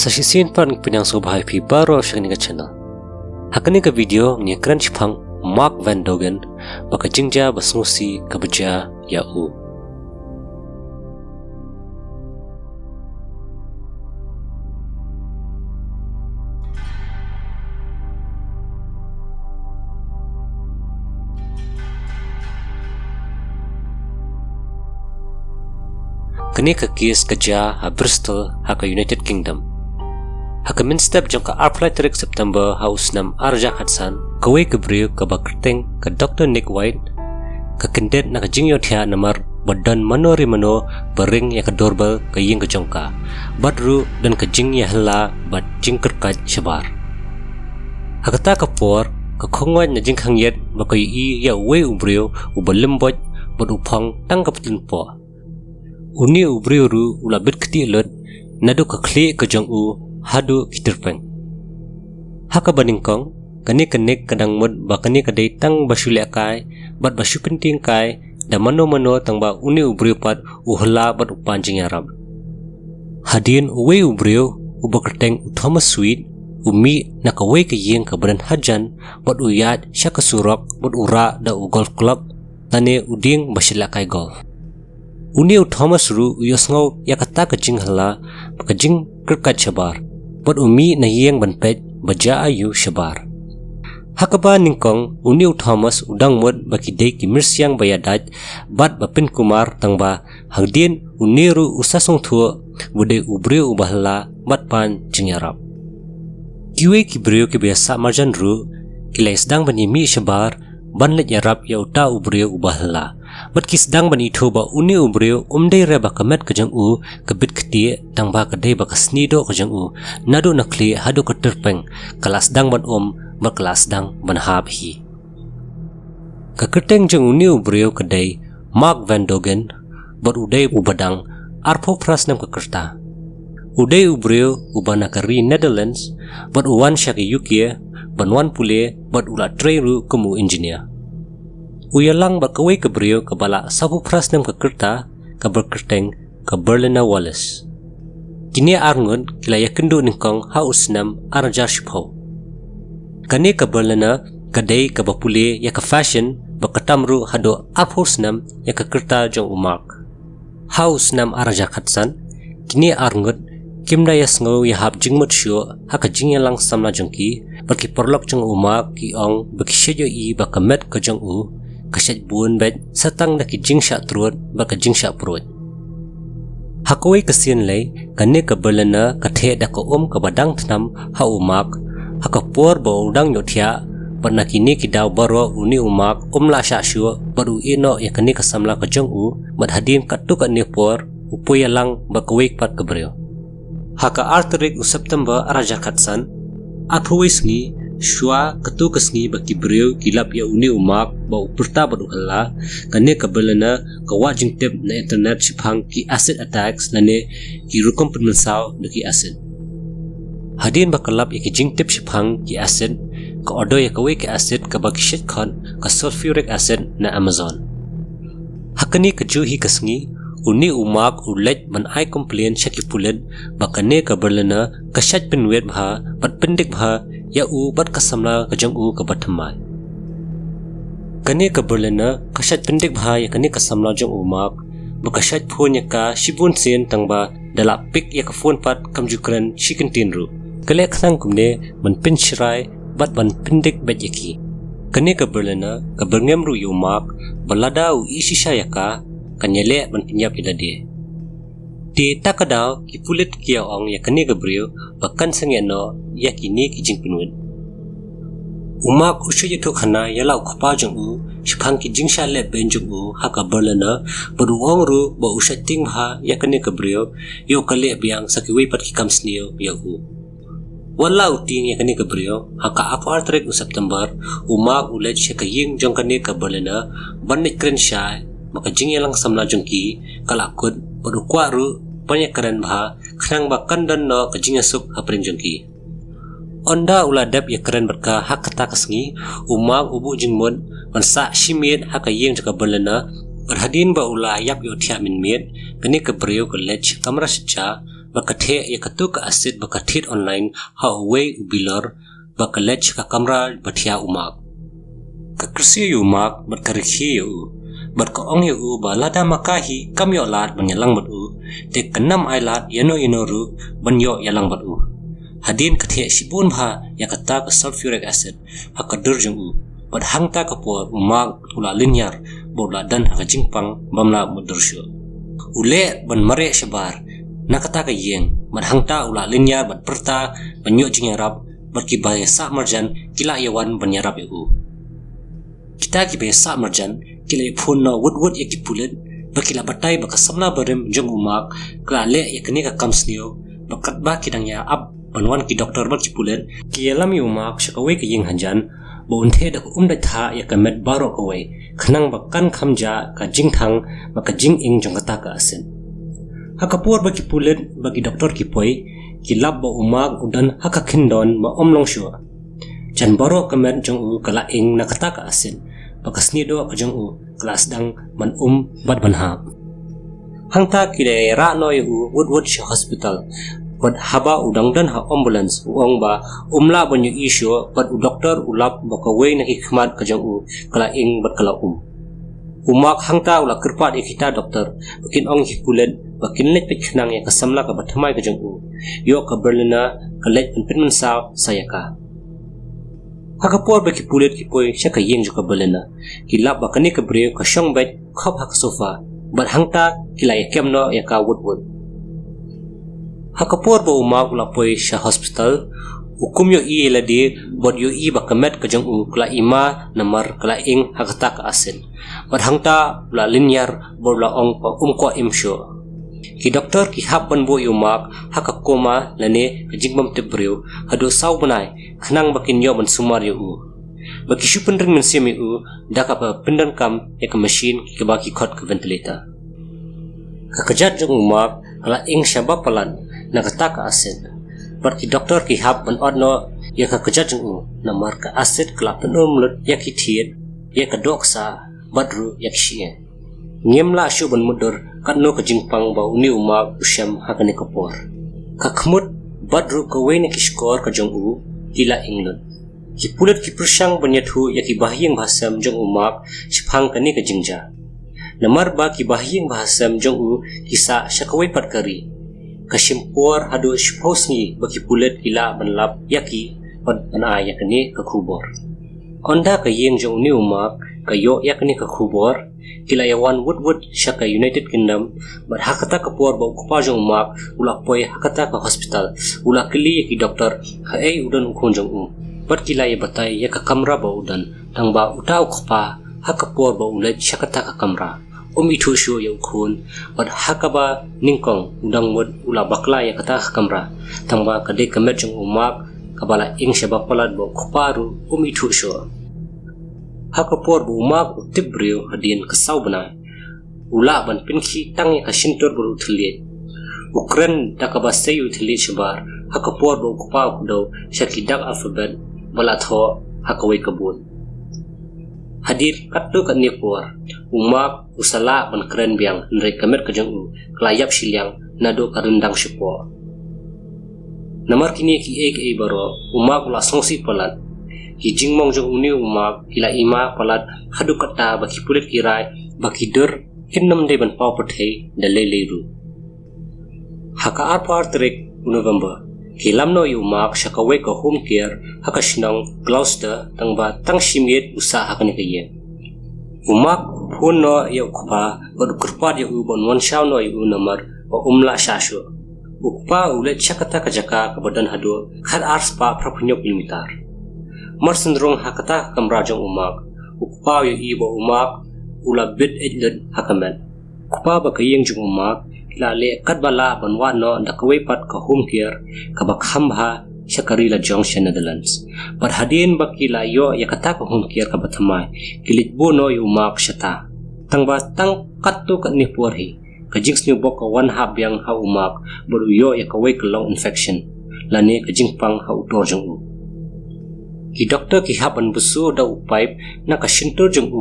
sa sisin pan pinang sobhay pi baro siya ni channel. Hakani ka video ni crunch phang Mark Van Dogen baka jingja basngusi kabaja ya u. Kani ka kis kaja ha Bristol ha ka United Kingdom. Ha ka minstep jong ka arplatrik September haus nam arja khatsan kawe ka brio ka bakrteng ka Dr. Nick White ka kendet na ka jingyo thya namar badan manori mano bering ya ka doorbell ka ying ka jongka badru dan ka jing ya hela bad jingker ka shabar. Ha kata ka por ka khongwa na jing khangyet ba ka yi ya we ubrio ubalimbot bad upang tang ka putin po. Uni ubriuru ula bit keti lot nadu ka kli ka jong u hadu kitirpeng. Haka baningkong kani kanik kadang mud ba kani kadai tang basule kai bat basu penting kai da mano tang ba uni ubriu pat uhla bat upanjing arab. Hadin uwe ubriu ubakerteng Thomas Sweet umi nakawe ka yeng ka badan hajan bat uyat sya ka surok bat ura da u golf club tane uding basila kai golf. Uni Thomas ru uyosngau yakata ka jing hala ka jing kerkat shabar bat umi na yeng banpet baja ayu shabar. Hakaba ningkong uni Thomas udang mod baki dei ki mirsyang bayadat bat bapin kumar tangba hagdin uni ru usasong thuo bude ubre ubahla bat pan jingyarap. Kiwe ki brio ki biasa marjan ru kilai sedang bani mi shabar banlet yarap ya uta ubre ubahla. Bat kisdang ban itu ba uni ubriu umdai re ba kamet kajang u kabit keti tang ba kadai ba kasnido kajang u nadu nakli hadu katerpeng kelas dang ban ba kelas dang ban hab hi. Kakerteng jang uni ubriu kadai Mark Van Dogen bat udai ubadang arpo pras nam kakerta. Udai ubriu ubana kari Netherlands bat uwan syaki UK ban wan pule bat ula treru kumu engineer. Uyalang bakawai ke brio ke bala sabu pras nam ke kerta ke berkerteng ke Berliner Wallace. Kini arngun kila yakendu ningkong haus nam arjar shipho. Kani ke Berliner kadai ke bapule ya ke fashion bakatamru hado arhus nam ya ke kerta jong umak. Haus nam arjar khatsan kini arngun kimda yasngau ya hab jingmut shio haka jingyalang samla jongki baki perlok jong umak ki ong baki shejo i bakamet ke jong u kasyat buon bet satang na ki jingsha truot baka jingsha prot. Hakawai kasian lay kani ka Berliner kathe da ka ka badang tnam ha umak haka por ba udang yothya parna kini ki daw baro uni umak la sha shu baru ino ya kani ka samla ka jong u madhadin katu ka ni por upoya lang bakawai pat ka brio. Haka arterik u September araja khatsan athwis ngi shua ketu kesngi baki brio kilap ya uni umak ba uperta badu hala kane ka Berliner ka wajing tip na internet siphang ki acid attacks nane ki rukom penmensau deki acid. Hadin ba kalap ya ki jing tip siphang ki acid ka odo ya kawe ki acid ka baki shit khon ka sulfuric acid na Amazon. Hakani ka juhi kesngi uni umak ulet man ai complain syaki pulen bakane ka Berliner ka shat penwet bha pat pendik bha ya u bat kasamla kajang u kabathamai. Kani ka Berliner kashat pendik bha ya kani kasamla jong umak bakashat phone ya ka shibun sen tangba dala pik ya ka phone pat kamjukran shikintin ru kale khang kumne man pin shrai bat ban pendik bet yaki. Kani ka Berliner ka berngem ru umak balada u isisha ya ka kanyele man pinyap idade. Di takadaw ki pulit kia ong ya kani gabriyo bakan sangeno ya kini ki jing pinwin. Umak usyo yato khana yala ukpa jang u shipang ki jing sha le ben jang u haka Berliner baru ong ru ba usya ting bha ya kani gabriyo yo kale biang sakiwi pat ki kamsniyo ya u. Wala uting ya kani gabriyo haka apartrek u September umak ulet sya kaying jang kani ka Berliner banit kren sya maka jing yalang samla jang ki kalakut baru kwaru banyak keren bha khnang bakan dan no kajing asuk hapring jongki. Onda uladap ya keren berka hak kata kasngi umak ubu jingmon mansa shimit haka yeng jaka Berliner berhadin ba ula yap yo thia min mit kani ka brio ka lech kamra scha bakathe ya katu ka asid bakathit online ha away ubilor bakalech ka kamra bathia umak ka krisi umak batkarikhi yu bat ka ong yu balada makahi kamyo lat banyalang batu te kanam ailat yano ru banyo yalang batu hadin kathe sibun bha ya kata ka sulfuric acid hakadur jung bat hangta ka por umak ula linyar bola dan ka jingpang bamla mudursyo ule ban mare shabar nakata ka yeng bat hangta ula linyar bat perta banyo jingarap bat ki bahasa marjan kila yawan banyarap yu kita ki bahasa marjan kila phun no wood yakipulen bakila batai baka samla barem jong umak kla le yakni ka kamsnio bakat ba kidangya ab banwan ki doktor ba kipulen ki yalam umak shakawe ki yeng hanjan bo unthe da umda tha yakamet baro kawai khnang bakan khamja ka jingthang baka jing ing jong kata ka asen hakapur ba kipulen bagi doktor ki poi ki lab ba umak udan haka khindon ma omlong shu chan baro kamet jong u kala ing na kata ka asen bakas ni do ka jong u kelas dang man bat banha hangta kile ra no yu wood hospital bat haba udang dan ha ambulance uang ba umla banyu isyo bat u doktor ulap baka we na hikmat ka jong u kala ing bat kala umak hangta ula kirpat ikita doktor bakin ong hikulen bakin let piknang ya kasamla ka bathamai ka jong u yo ka berlina ka let pinman sa sayaka hakapor baki pulet ki poi shaka yeng joka belena kilap bakani ka bre ka shong bed khop hak sofa bat hangta kilai kemno ya ka wood hakapor bo uma ula poi sha hospital hukum yo i ladi bod yo i bakamet ka jong u kla ima namar kla ing hakata ka asen bat hangta la linyar borla ong pa ko imsho ki doktor ki hap ban bo yumak hakakoma lane jingbam tebreu hado saw banai khnang bakin yo ban sumar yo baki shupen ring men semi daka pa pindan kam ek machine ki baki khot ka ventilator kakajat jong umak ala ing shaba palan nakata ka asen barki doktor ki hap ban odno ya kakajat jong namar ka aset kla penom lut yakithit ya ka doksa badru yakshie ngemla shu ban mudur kanno ka jingpang ba uni umak usyam hakani kapor kakmut badru ka we ne kishkor ka jong kila inglon ki pulet ki prashang banyathu yaki bahyeng bahasam jong umak shphang kani ka jingja namar ba ki bahyeng bahasam jong kisa shakawai patkari kashimpor hadu shphosni baki pulet kila banlap yaki pad ana yakni ka khubor onda ka yeng jong ni umak kayo yakni ka khubor kila yawan wood shaka United Kingdom but hakata kapor ba kupa jong umak ula poi hakata ka hospital ula kili ki doktor ha ei udan khonjong but kila ya batai ya ka kamra ba udan tangba utau khpa hakapor ba ula shakata ka kamra itu shu ya khon but hakaba ningkong udang wod ula bakla ya kata ka kamra tangba kade kamet jong umak kabala ing shaba palat ba khuparu itu shu hakapor bu umak utibriu hadin kasaw bana ula ban pinki tang ka shintor buru thliet ukren dakaba sayu thliet shabar hakapor bu kupa kudo shakidak alphabet balatho hakawai kabun hadir katto kan nepor umak usala ban kren biang nre kamet kajang klayap silyang nado karundang shupo namar kini ki ek e baro umak la songsi palat ki jingmong jong uni umak ila ima palat hadu kata baki pulit kirai baki dur kinnam de ban pau pathei dale leru haka arpar trek November kilamno umak shakawe ka home care hakashnang Gloucester tangba tangshimit usa hakani kaye umak phunno yakpa bod kurpa de ubon wan shawno yu namar o umla shashu ukpa ule chakata ka jaka ka badan hado khar arspa prapunyo kilometer marsendrong hakata kamrajong umak ukpa yu ibo umak ula bit edlet hakamet ukpa ba kayeng jung umak lale kadbala banwano dakaway pat ka home care ka bakhamba Shakarila Junction Netherlands barhadin bakila yo yakata ka home care ka bathamay kilitbo no umak shata tangba tang katto ka ni porhi ka jinx ni bok ka one half yang ha umak baru yo yakaway ka long infection lani ka jingpang ha utor jong ki doktor ki haban busu da upaip na ka shintor jong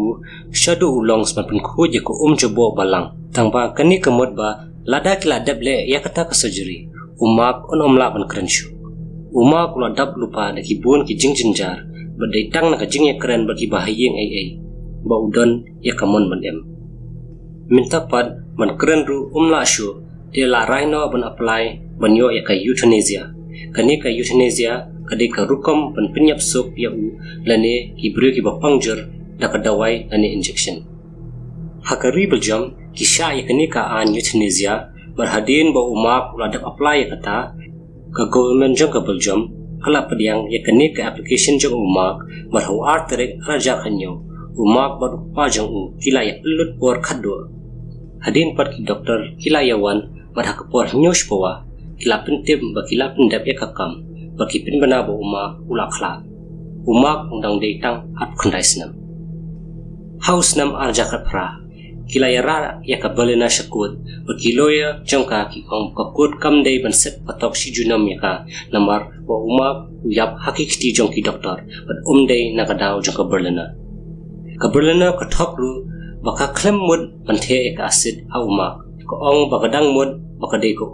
shadu ulongs man pun je ko jobo balang tangba kani kamot ba lada kila dable yakata ka surgery umak on omla ban krenshu umak ula dap lupa da ki bun ki jinjar badai tang na ka jing ya kren bagi bahayeng ai ba udon ya kamon man em minta pad man kren ru umla shu dia la rhino ban apply ban yo ya ka euthanasia kani ka euthanasia kadai ka rukom ban penyap sok ya u lane ki brio ki ba puncture da ka dawai lane injection hakari beljam kisah ya kani ka an euthanasia berhadin ba umak ula dap apply ya kata ka government jong ka beljam kala pediang ya kani ka application jong umak marhu arterek raja kanyo umak baru pajang u kila ya pelut por khaddo hadin pat ki doktor kila ya wan marha ka por nyos pawa kila pentim ba kila pendap ya kakam ba ki pin bana ba umak ula khla umak undang deitang at khandai snam house nam arja ka pra kila ya ra ya ka balena shakut ba kiloya jongka ki ong ka kut kam dei ban set patok si junam ya ka namar ba umak yap hakikti jong ki doktor bat dei na ka daw jong ka balena ka thok ru baka klem mud ban the ka acid ha umak ko ong baka dang mud baka dei ko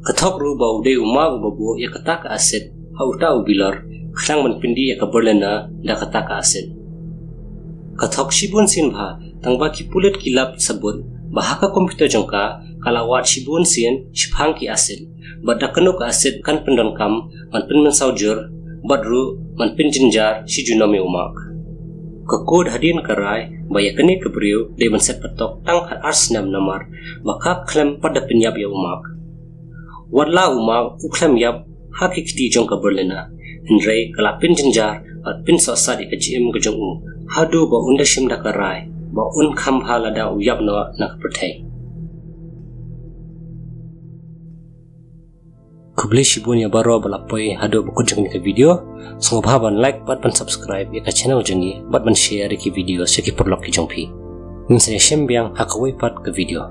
ka thok ru ba dei umak ba bo ya ka ta ka acid ha uta ubilor khang man pindi ya ka balena da ka ta ka acid ka thok shibun sin bha tangba ki pulet kilap sabun bahaka komputer jongka kalawat shibun sin shphang ki acid badakano ka acid kan pendon kam man pen men saujur badru man pen jinjar si junome umak ka kod hadin karai baya kene kebriu de man set patok tang har arsnam namar baka klem pada penyap ya umak wadla umak uklem yap hakikti jongka berlena hendrai kala pen jinjar at pen sosad ikajim gejong u hadu ba unda shim da karai ba un kham hala da uyap no nak perthai kubli shibun ya baro balapoi hadu ba kujang ni video so bhaban like bat ban subscribe ya ka channel jangi bat ban share ki video se ki perlok ki jongpi ning se shem biang hakawai pat ke video